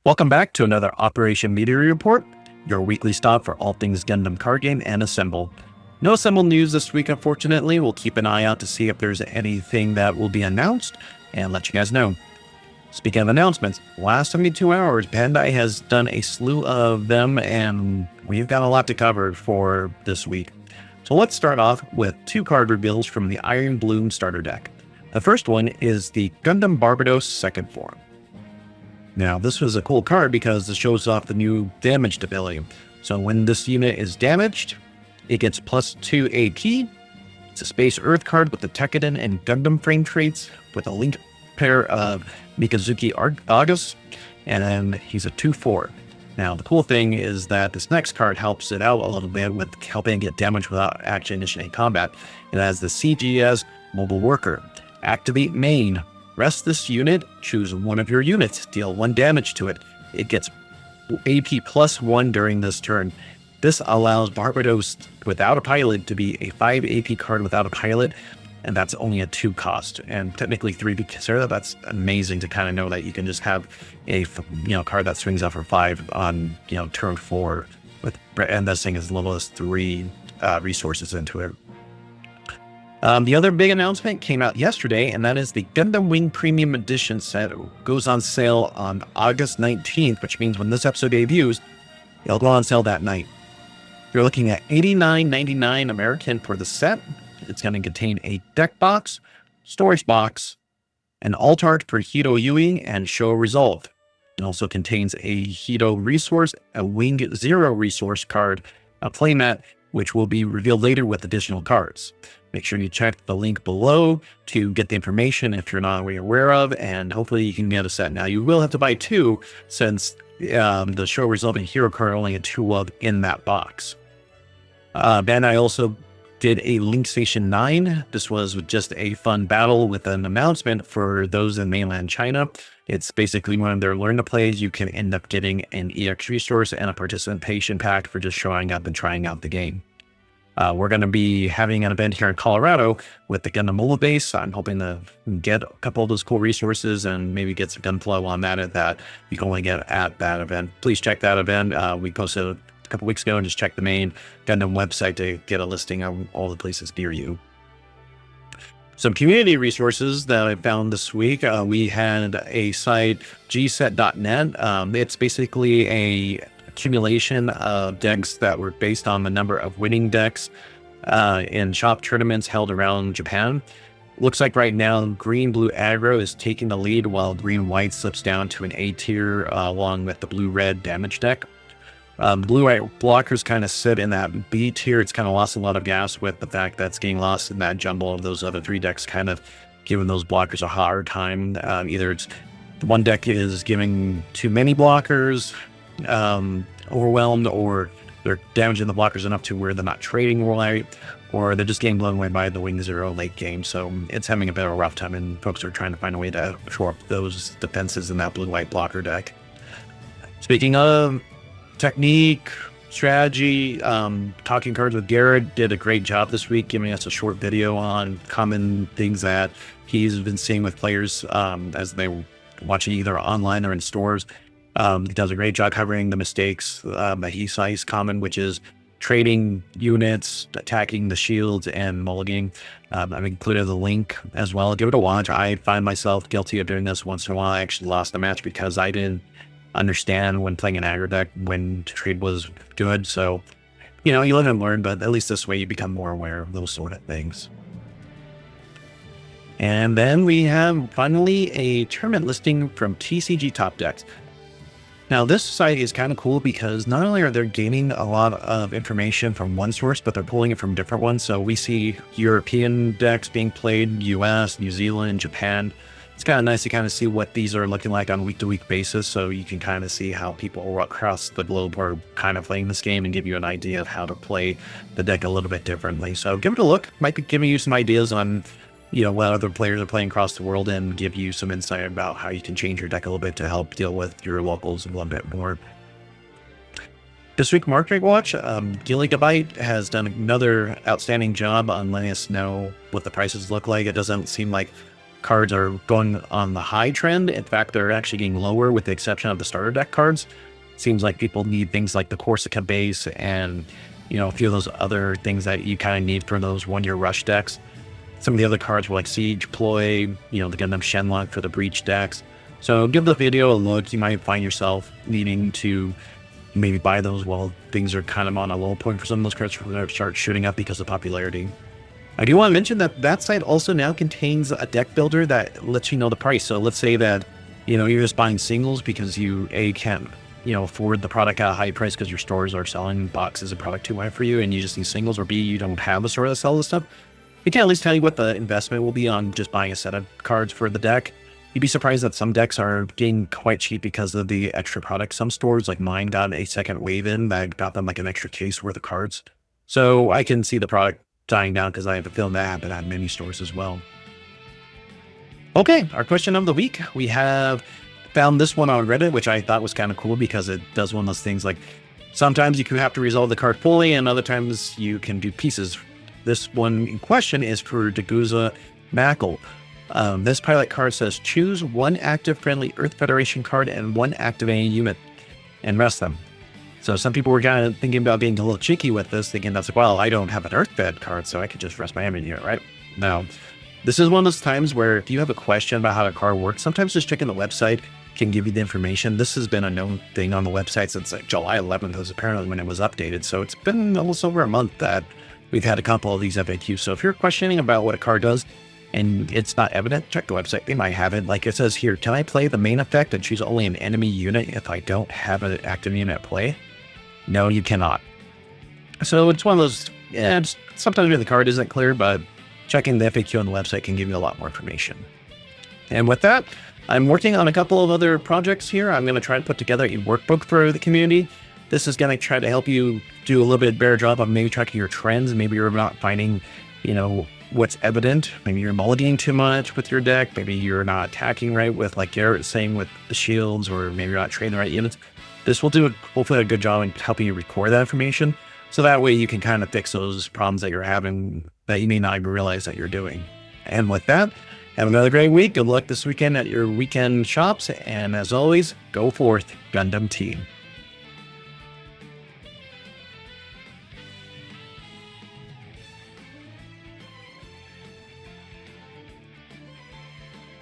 Welcome back to another Operation Meteor report, your weekly stop for all things Gundam Card Game and Assemble. No Assemble news this week, unfortunately. We'll keep an eye out to see if there's anything that will be announced and let you guys know. Speaking of announcements, last 72 hours, Bandai has done a slew of them, and we've got a lot to cover for this week. So let's start off with two card reveals from the Iron Bloom starter deck. The first one is the Gundam Barbados second form. Now, this was a cool card because it shows off the new damaged ability. So when this unit is damaged, it gets +2 AP. It's a Space Earth card with the Tekkadan and Gundam frame traits with a linked pair of Mikazuki August, and then he's a 2/4. Now, the cool thing is that this next card helps it out a little bit with helping get damage without actually initiating combat. It has the CGS Mobile Worker. Activate main. Rest this unit, choose one of your units, deal 1 damage to it. It gets AP +1 during this turn. This allows Barbados without a pilot to be a 5 AP card without a pilot, and that's only a 2 cost, and technically 3 because that's amazing to kind of know that you can just have a card that swings out for 5 on turn 4 with, and this thing is as little as 3 resources into it. The other big announcement came out yesterday, and that is the Gundam Wing Premium Edition set goes on sale on August 19th, which means when this episode debuts, it'll go on sale that night. You're looking at $89.99 American for the set. It's going to contain a deck box, storage box, an alt art for Hito Yui, and Show Resolve. It also contains a Hito resource, a Wing Zero resource card, a playmat, which will be revealed later with additional cards. Make sure you check the link below to get the information if you're not already aware of, and hopefully you can get a set. Now, you will have to buy 2 since the Show Resolve and Hero card only had 2 of in that box. Bandai also did a Link Station 9. This was just a fun battle with an announcement for those in mainland China. It's basically one of their learn to plays. You can end up getting an EX resource and a participation pack for just showing up and trying out the game. We're going to be having an event here in Colorado with the Gundam Mobile Base. I'm hoping to get a couple of those cool resources and maybe get some gunflow on that you can only get at that event. Please check that event. We posted a couple weeks ago, and just check the main Gundam website to get a listing of all the places near you. Some community resources that I found this week. We had a site, gset.net. It's basically a accumulation of decks that were based on the number of winning decks in shop tournaments held around Japan. Looks like right now green-blue aggro is taking the lead while green-white slips down to an A tier along with the blue-red damage deck. Blue-white blockers kind of sit in that B tier. It's kind of lost a lot of gas with the fact that it's getting lost in that jumble of those other 3 decks, kind of giving those blockers a hard time. Either it's one deck is giving too many blockers, overwhelmed, or they're damaging the blockers enough to where they're not trading right, or they're just getting blown away by the Wing Zero late game. So it's having a bit of a rough time, and folks are trying to find a way to shore up those defenses in that blue-white blocker deck. Speaking of technique, strategy, Talking Cards with Garret did a great job this week, giving us a short video on common things that he's been seeing with players as they watch it either online or in stores. He does a great job covering the mistakes that he sees common, which is trading units, attacking the shields, and mulliganing. I've included the link as well. Give it a watch. I find myself guilty of doing this once in a while. I actually lost a match because I didn't understand when playing an aggro deck when trade was good. So, you live and learn, but at least this way you become more aware of those sort of things. And then we have finally a tournament listing from TCG Top Decks. Now, this site is kind of cool because not only are they gaining a lot of information from one source, but they're pulling it from different ones. So we see European decks being played, US, New Zealand, Japan. It's kind of nice to kind of see what these are looking like on a week-to-week basis, so you can kind of see how people across the globe are kind of playing this game and give you an idea of how to play the deck a little bit differently. So give it a look. Might be giving you some ideas on what other players are playing across the world, and give you some insight about how you can change your deck a little bit to help deal with your locals a little bit more. This week, Market Watch, Gigabyte has done another outstanding job on letting us know what the prices look like. It doesn't seem like cards are going on the high trend. In fact, they're actually getting lower with the exception of the starter deck cards. Seems like people need things like the Corsica base and, a few of those other things that you kind of need for those one-year rush decks. Some of the other cards were like Siege Ploy, the Gundam Shenlock for the Breach decks. So give the video a look. You might find yourself needing to maybe buy those while things are kind of on a low point for some of those cards before they start shooting up because of popularity. I do want to mention that site also now contains a deck builder that lets you know the price. So let's say that, you're just buying singles because you, A, can't, afford the product at a high price because your stores are selling boxes of product too high for you and you just need singles, or B, you don't have a store that sells this stuff. It can at least tell you what the investment will be on just buying a set of cards for the deck. You'd be surprised that some decks are getting quite cheap because of the extra product. Some stores, like mine, got a second wave in that got them like an extra case worth of cards. So I can see the product dying down because I have a feeling that happened at many stores as well. Okay, our question of the week. We have found this one on Reddit, which I thought was kind of cool because it does one of those things like sometimes you can have to resolve the card fully and other times you can do pieces. This one in question is for Deguza Mackle. This pilot card says choose one active friendly Earth Federation card and one activating unit and rest them. So some people were kind of thinking about being a little cheeky with this, thinking that's like, well, I don't have an Earth Fed card, so I could just rest my enemy unit, right? Now, this is one of those times where if you have a question about how a card works, sometimes just checking the website can give you the information. This has been a known thing on the website since like July 11th was apparently when it was updated. So it's been almost over a month that we've had a couple of these FAQs. So if you're questioning about what a card does and it's not evident, check the website. They might have it. Like it says here, can I play the main effect and choose only an enemy unit if I don't have an active unit at play? No, you cannot. So it's one of those, sometimes the card isn't clear, but checking the FAQ on the website can give you a lot more information. And with that, I'm working on a couple of other projects here. I'm going to try to put together a workbook for the community. This is going to try to help you do a little bit better job of maybe tracking your trends. Maybe you're not finding, what's evident. Maybe you're mulliganing too much with your deck. Maybe you're not attacking right with, like Garret was saying, with the shields, or maybe you're not trading the right units. This will do hopefully a good job in helping you record that information. So that way you can kind of fix those problems that you're having that you may not even realize that you're doing. And with that, have another great week. Good luck this weekend at your weekend shops. And as always, go forth, Gundam Team.